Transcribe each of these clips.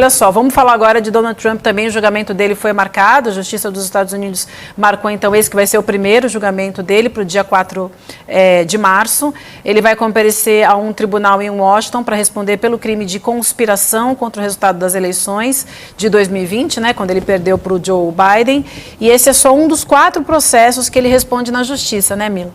Olha só, vamos falar agora de Donald Trump também. O julgamento dele foi marcado, a Justiça dos Estados Unidos marcou então esse que vai ser o primeiro julgamento dele para o dia 4 de março. Ele vai comparecer a um tribunal em Washington para responder pelo crime de conspiração contra o resultado das eleições de 2020, né, quando ele perdeu para o Joe Biden. E esse é só um dos 4 processos que ele responde na Justiça, né, Mila?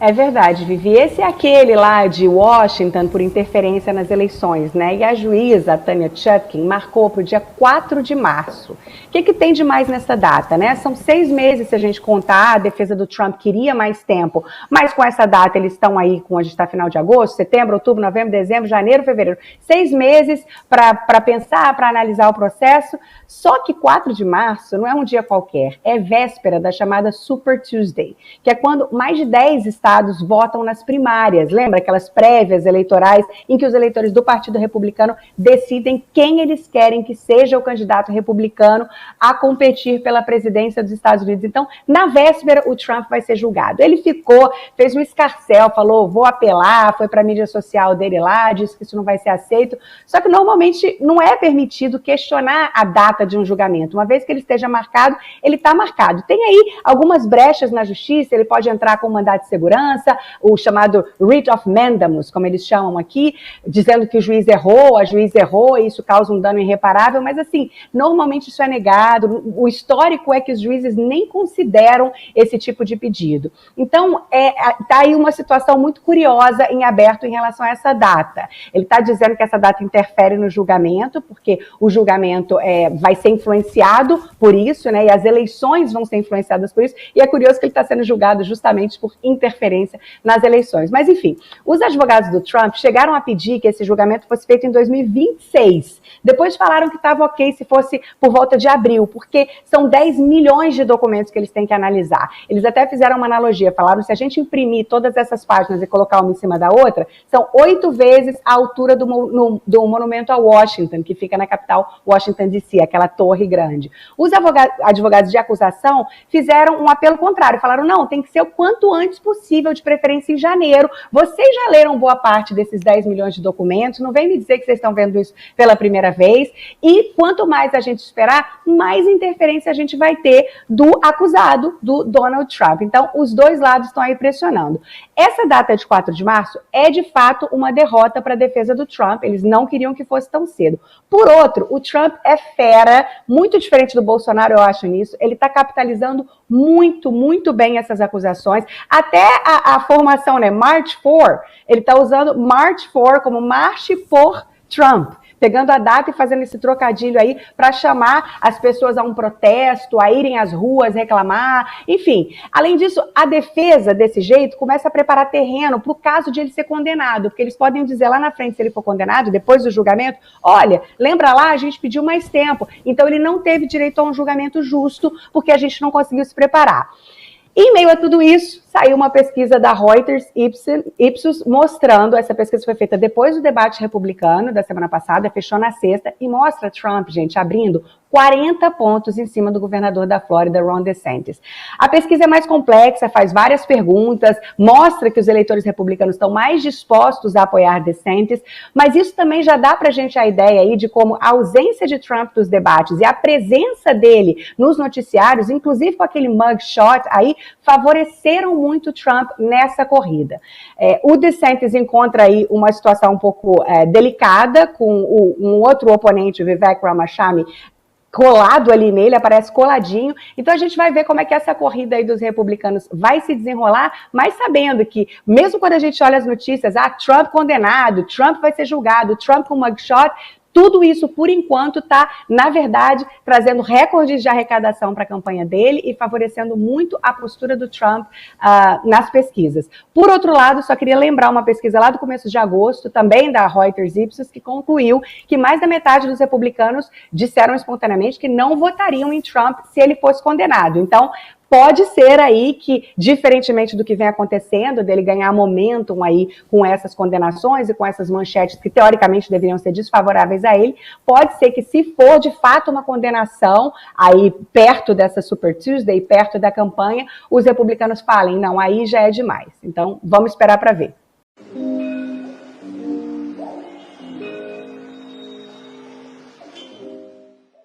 É verdade, Vivi. Esse é aquele lá de Washington por interferência nas eleições, né? E a juíza, Tanya Chutkin, marcou para o dia 4 de março. O que tem de mais nessa data, né? São 6 meses, se a gente contar, a defesa do Trump queria mais tempo, mas com essa data eles estão aí, a gente está final de agosto, setembro, outubro, novembro, dezembro, janeiro, fevereiro. 6 meses para pensar, para analisar o processo. Só que 4 de março não é um dia qualquer, é véspera da chamada Super Tuesday, que é quando mais de 10 estados votam nas primárias. Lembra aquelas prévias eleitorais em que os eleitores do Partido Republicano decidem quem eles querem que seja o candidato republicano a competir pela presidência dos Estados Unidos. Então, na véspera, o Trump vai ser julgado. Ele fez um escarcéu, falou, vou apelar, foi para a mídia social dele lá, disse que isso não vai ser aceito. Só que normalmente não é permitido questionar a data de um julgamento. Uma vez que ele esteja marcado, ele está marcado. Tem aí algumas brechas na justiça, ele pode entrar com mandado de segurança, o chamado writ of mandamus, como eles chamam aqui, dizendo que o juiz errou, a juíza errou, e isso causa um dano irreparável, mas assim, normalmente isso é negado, o histórico é que os juízes nem consideram esse tipo de pedido. Então, está aí uma situação muito curiosa em aberto em relação a essa data. Ele está dizendo que essa data interfere no julgamento, porque o julgamento vai ser influenciado por isso, né, e as eleições vão ser influenciadas por isso, e é curioso que ele está sendo julgado justamente por interferência nas eleições. Mas, enfim, os advogados do Trump chegaram a pedir que esse julgamento fosse feito em 2026. Depois falaram que estava ok se fosse por volta de abril, porque são 10 milhões de documentos que eles têm que analisar. Eles até fizeram uma analogia, falaram se a gente imprimir todas essas páginas e colocar uma em cima da outra, são 8 vezes a altura do monumento a Washington, que fica na capital Washington, D.C., aquela torre grande. Os advogados de acusação fizeram um apelo contrário, falaram, não, tem que ser o quanto antes possível, de preferência em janeiro. Vocês já leram boa parte desses 10 milhões de documentos, não vem me dizer que vocês estão vendo isso pela primeira vez, e quanto mais a gente esperar, mais interferência a gente vai ter do acusado, do Donald Trump. Então, os dois lados estão aí pressionando. Essa data de 4 de março é, de fato, uma derrota para a defesa do Trump, eles não queriam que fosse tão cedo. Por outro, o Trump é fera, muito diferente do Bolsonaro, eu acho nisso, ele está capitalizando muito, muito bem essas acusações, até a formação, né, March for, ele está usando March for como Marche por Trump, pegando a data e fazendo esse trocadilho aí para chamar as pessoas a um protesto, a irem às ruas reclamar, enfim. Além disso, a defesa, desse jeito, começa a preparar terreno para o caso de ele ser condenado, porque eles podem dizer lá na frente, se ele for condenado, depois do julgamento, olha, lembra lá, a gente pediu mais tempo, então ele não teve direito a um julgamento justo, porque a gente não conseguiu se preparar. Em meio a tudo isso, saiu uma pesquisa da Reuters Ipsos mostrando, essa pesquisa foi feita depois do debate republicano da semana passada, fechou na sexta, e mostra Trump, gente, abrindo 40 pontos em cima do governador da Flórida, Ron DeSantis. A pesquisa é mais complexa, faz várias perguntas, mostra que os eleitores republicanos estão mais dispostos a apoiar DeSantis, mas isso também já dá pra gente a ideia aí de como a ausência de Trump dos debates e a presença dele nos noticiários, inclusive com aquele mugshot aí, favoreceram muito Trump nessa corrida. O DeSantis encontra aí uma situação um pouco delicada com um outro oponente, o Vivek Ramaswamy, colado ali nele, aparece coladinho. Então a gente vai ver como é que essa corrida aí dos republicanos vai se desenrolar, mas sabendo que, mesmo quando a gente olha as notícias, Trump condenado, Trump vai ser julgado, Trump com mugshot, tudo isso, por enquanto, está, na verdade, trazendo recordes de arrecadação para a campanha dele e favorecendo muito a postura do Trump nas pesquisas. Por outro lado, só queria lembrar uma pesquisa lá do começo de agosto, também da Reuters Ipsos, que concluiu que mais da metade dos republicanos disseram espontaneamente que não votariam em Trump se ele fosse condenado. Então, pode ser aí que, diferentemente do que vem acontecendo, dele ganhar momentum aí com essas condenações e com essas manchetes que teoricamente deveriam ser desfavoráveis a ele, pode ser que, se for de fato uma condenação aí perto dessa Super Tuesday, perto da campanha, os republicanos falem, não, aí já é demais. Então, vamos esperar para ver.